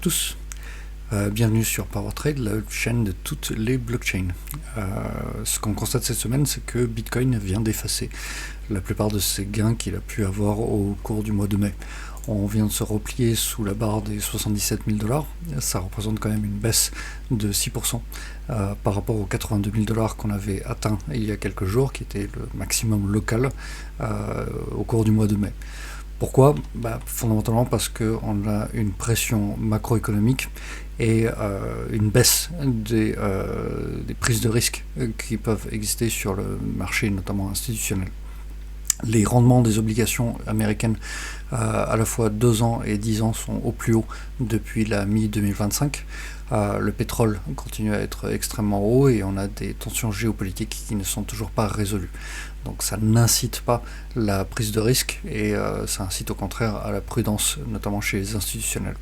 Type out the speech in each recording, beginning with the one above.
tous, bienvenue sur PowerTrade, la chaîne de toutes les blockchains. Ce qu'on constate cette semaine, c'est que Bitcoin vient d'effacer la plupart de ses gains qu'il a pu avoir au cours du mois de mai. On vient de se replier sous la barre des 77 000 $. Ça représente quand même une baisse de 6% par rapport aux 82 000 $ qu'on avait atteint il y a quelques jours, qui était le maximum local au cours du mois de mai. Pourquoi ? Fondamentalement parce qu'on a une pression macroéconomique et une baisse des prises de risque qui peuvent exister sur le marché, notamment institutionnel. Les rendements des obligations américaines à la fois 2 ans et 10 ans sont au plus haut depuis la mi-2025. Le pétrole continue à être extrêmement haut et on a des tensions géopolitiques qui ne sont toujours pas résolues. Donc ça n'incite pas la prise de risque et ça incite au contraire à la prudence, notamment chez les institutionnels.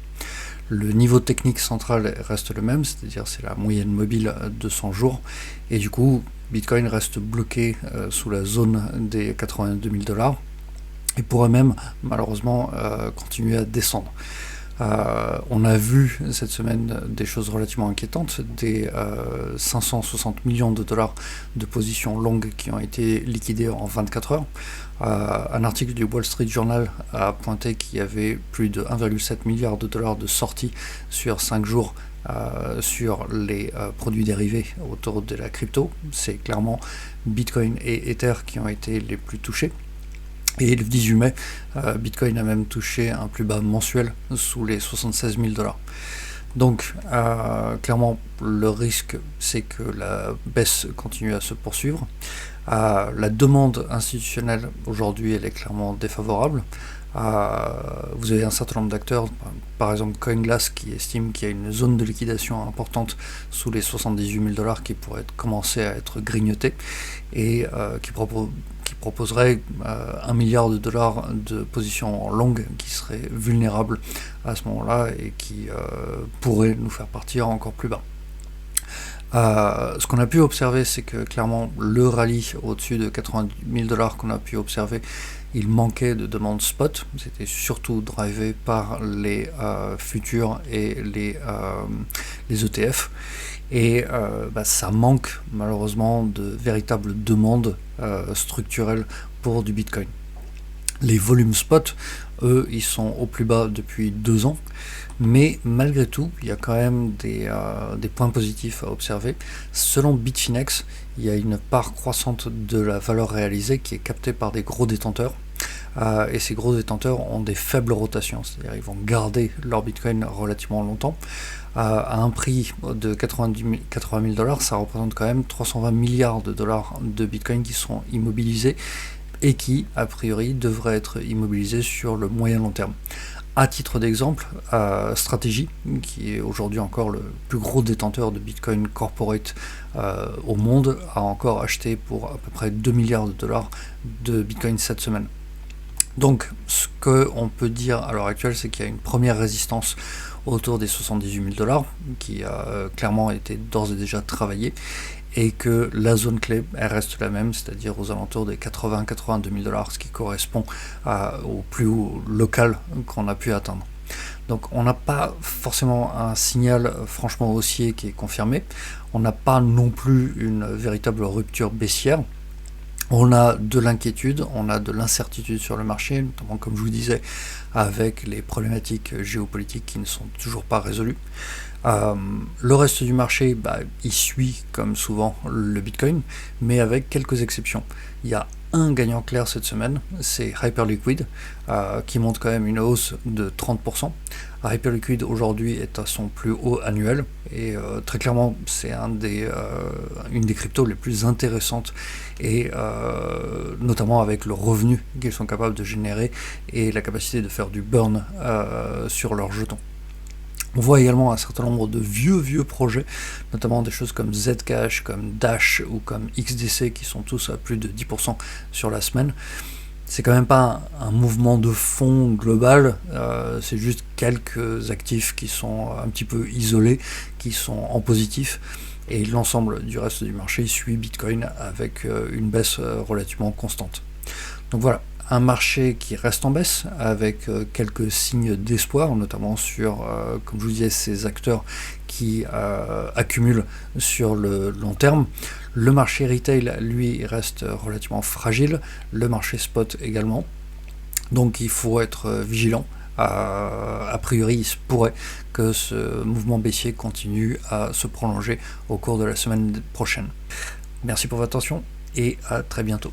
Le niveau technique central reste le même, c'est-à-dire c'est la moyenne mobile de 100 jours, et du coup Bitcoin reste bloqué sous la zone des 82 000 $ et pourrait même malheureusement continuer à descendre. On a vu cette semaine des choses relativement inquiétantes, des 560 millions de dollars de positions longues qui ont été liquidées en 24 heures. Un article du Wall Street Journal a pointé qu'il y avait plus de 1,7 milliard de dollars de sorties sur 5 jours sur les produits dérivés autour de la crypto. C'est clairement Bitcoin et Ether qui ont été les plus touchés. Et le 18 mai, Bitcoin a même touché un plus bas mensuel sous les 76 000 $. Donc, clairement, le risque, c'est que la baisse continue à se poursuivre. La demande institutionnelle, aujourd'hui, elle est clairement défavorable. Vous avez un certain nombre d'acteurs, par exemple CoinGlass, qui estime qu'il y a une zone de liquidation importante sous les 78 000 $ qui pourrait commencer à être grignotée et qui proposerait 1 milliard de dollars de positions en longue qui seraient vulnérables à ce moment-là et qui pourraient nous faire partir encore plus bas. Ce qu'on a pu observer, c'est que clairement le rallye au-dessus de 90 000 $ qu'on a pu observer, il manquait de demande spot. C'était surtout drivé par les futurs et les ETF. Et ça manque malheureusement de véritables demandes structurelles pour du Bitcoin. Les volumes spot, eux, ils sont au plus bas depuis 2 ans, mais malgré tout, il y a quand même des points positifs à observer. Selon Bitfinex, il y a une part croissante de la valeur réalisée qui est captée par des gros détenteurs. Et ces gros détenteurs ont des faibles rotations, c'est-à-dire ils vont garder leur Bitcoin relativement longtemps. À un prix de 80 000 $, ça représente quand même 320 milliards de dollars de Bitcoin qui sont immobilisés et qui, a priori, devraient être immobilisés sur le moyen long terme. À titre d'exemple, Strategy, qui est aujourd'hui encore le plus gros détenteur de Bitcoin corporate au monde, a encore acheté pour à peu près 2 milliards de dollars de Bitcoin cette semaine. Donc, ce qu'on peut dire à l'heure actuelle, c'est qu'il y a une première résistance autour des 78 000 $ qui a clairement été d'ores et déjà travaillée et que la zone clé, elle reste la même, c'est-à-dire aux alentours des 80-82 000 $, ce qui correspond au plus haut local qu'on a pu atteindre. Donc on n'a pas forcément un signal franchement haussier qui est confirmé, on n'a pas non plus une véritable rupture baissière. On a de l'inquiétude, on a de l'incertitude sur le marché, notamment comme je vous disais, avec les problématiques géopolitiques qui ne sont toujours pas résolues. Le reste du marché, il suit comme souvent le Bitcoin, mais avec quelques exceptions. Il y a un gagnant clair cette semaine, c'est Hyperliquid, qui montre quand même une hausse de 30%. Hyperliquid aujourd'hui est à son plus haut annuel, et très clairement c'est une des cryptos les plus intéressantes, et notamment avec le revenu qu'ils sont capables de générer et la capacité de faire du burn sur leurs jetons. On voit également un certain nombre de vieux projets, notamment des choses comme Zcash, comme Dash ou comme XDC qui sont tous à plus de 10% sur la semaine. C'est quand même pas un mouvement de fond global, c'est juste quelques actifs qui sont un petit peu isolés, qui sont en positif, et l'ensemble du reste du marché suit Bitcoin avec une baisse relativement constante. Donc voilà, un marché qui reste en baisse avec quelques signes d'espoir, notamment sur, comme je vous disais, ces acteurs qui accumulent sur le long terme. Le marché retail, lui, reste relativement fragile, le marché spot également. Donc il faut être vigilant. A priori, il se pourrait que ce mouvement baissier continue à se prolonger au cours de la semaine prochaine. Merci pour votre attention et à très bientôt.